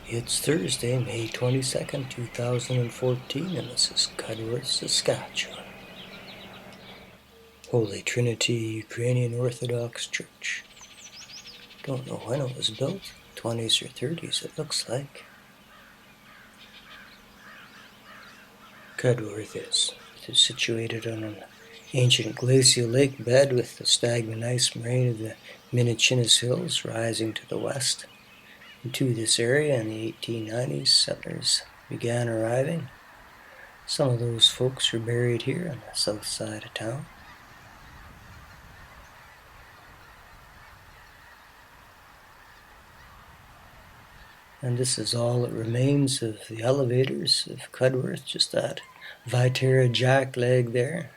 It's Thursday, May 22nd, 2014, and this is Cudworth, Saskatchewan. Holy Trinity Ukrainian Orthodox Church. Don't know when it was built, 20s or 30s it looks like. Cudworth is situated on an ancient glacial lake bed with the stagnant ice moraine of the Minnechinas Hills rising to the west. Into this area in the 1890s, settlers began arriving. Some of those folks are buried here on the south side of town. And this is all that remains of the elevators of Cudworth, just that Viterra jack leg there.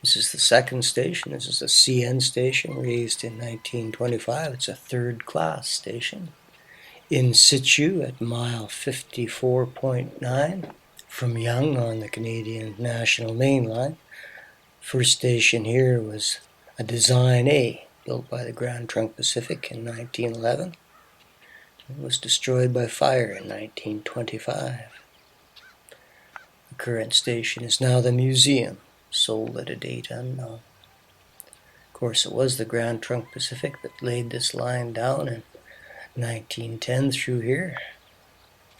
This is the second station. This is a CN station raised in 1925. It's a third-class station. In situ at mile 54.9 from Yonge on the Canadian National Main Line. First station here was a Design A, built by the Grand Trunk Pacific in 1911. It was destroyed by fire in 1925. The current station is now the museum, sold at a date unknown. Of course, it was the Grand Trunk Pacific that laid this line down in 1910 through here,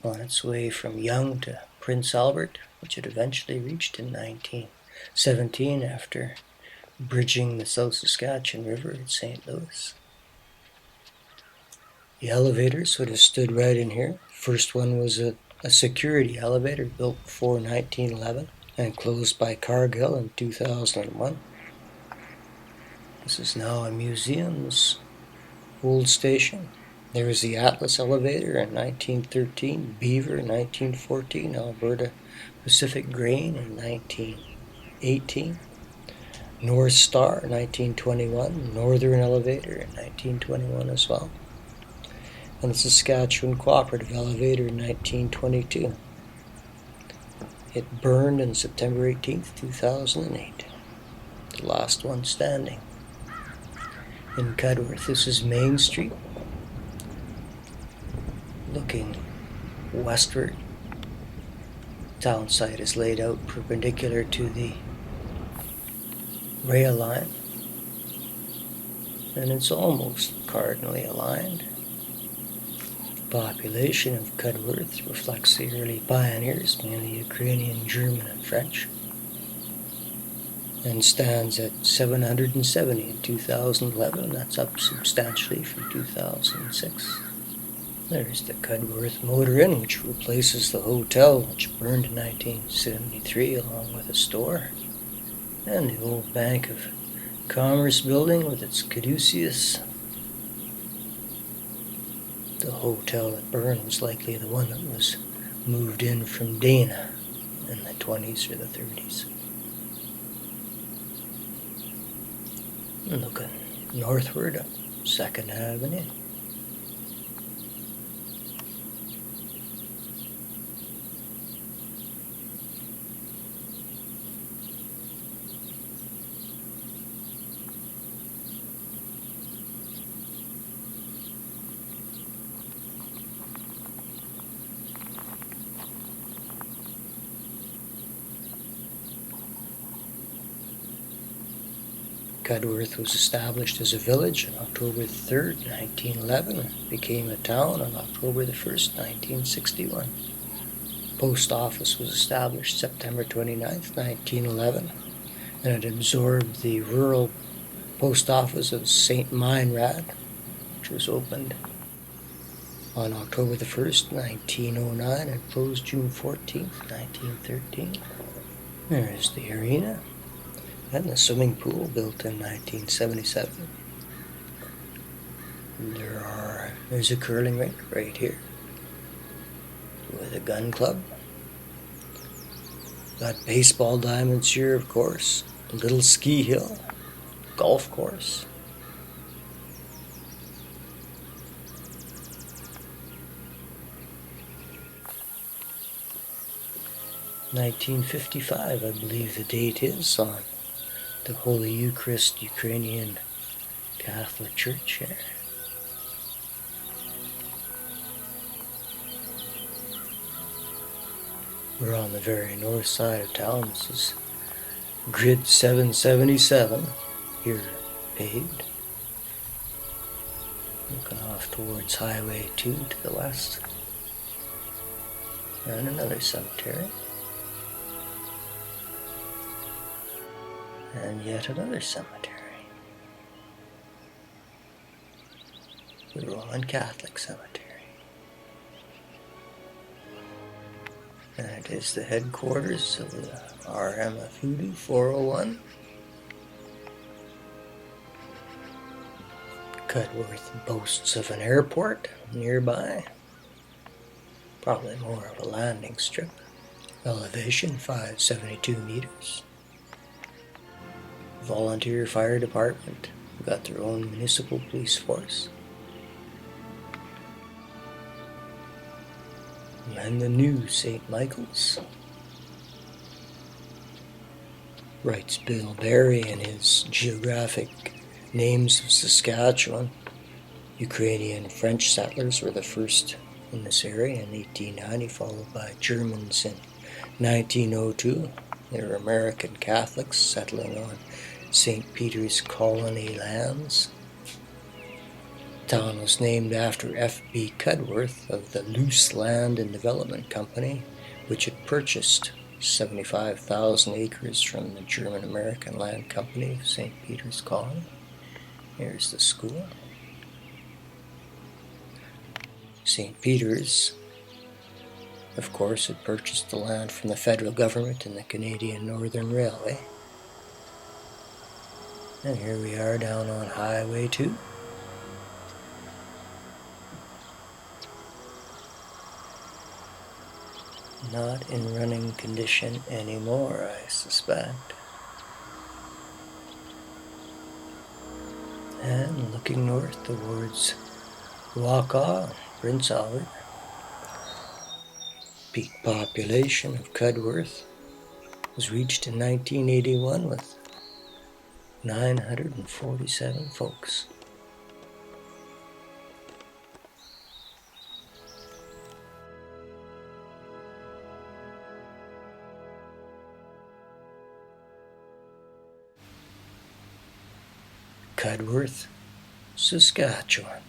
on its way from Yonge to Prince Albert, which it eventually reached in 1917 after bridging the South Saskatchewan River at St. Louis. The elevators would have stood right in here. First one was a security elevator built before 1911 and closed by Cargill in 2001. This is now a museum's old station. There was the Atlas elevator in 1913, Beaver in 1914, Alberta Pacific Grain in 1918, North Star in 1921, Northern Elevator in 1921 as well, and the Saskatchewan Cooperative Elevator in 1922. It burned on September 18, 2008, the last one standing. In Cudworth, this is Main Street, looking westward. Town site is laid out perpendicular to the rail line, and it's almost cardinally aligned. Population of Cudworth reflects the early pioneers, mainly Ukrainian, German, and French, and stands at 770 in 2011, and that's up substantially from 2006. There's the Cudworth Motor Inn, which replaces the hotel, which burned in 1973 along with a store, and the old Bank of Commerce building with its caduceus. The hotel that burned was likely the one that was moved in from Dana in the 20s or the 30s. And looking northward up 2nd Avenue. Cudworth was established as a village on October 3rd, 1911, and became a town on October 1st, 1961. Post office was established September 29th, 1911, and it absorbed the rural post office of St. Meinrad, which was opened on October 1st, 1909, and closed June 14th, 1913. There's the arena. And the swimming pool built in 1977. There's a curling rink right here with a gun club. Got baseball diamonds here, of course. A little ski hill, golf course. (1955), I believe the date is, on the Holy Eucharist Ukrainian Catholic Church here. We're on the very north side of town. This is grid 777, here paved. Looking off towards Highway 2 to the west. And another cemetery. And yet another cemetery. The Roman Catholic Cemetery. And it is the headquarters of the RMF 401. Cudworth boasts of an airport nearby. Probably more of a landing strip. Elevation 572 meters. Volunteer fire department. Got their own municipal police force. And the new St. Michael's. Writes Bill Barry in his Geographic Names of Saskatchewan. Ukrainian French settlers were the first in this area in 1890, followed by Germans in 1902. They were American Catholics settling on St. Peter's colony lands. The town was named after F.B. Cudworth of the Loose Land and Development Company, which had purchased 75,000 acres from the German-American Land Company of St. Peter's Colony. Here's the school. St. Peter's, of course, had purchased the land from the federal government and the Canadian Northern Railway. And here we are down on Highway 2. Not in running condition anymore, I suspect. And looking north towards Wakaw, Prince Albert. Peak population of Cudworth was reached in 1981 with 947 folks. Cudworth, Saskatchewan.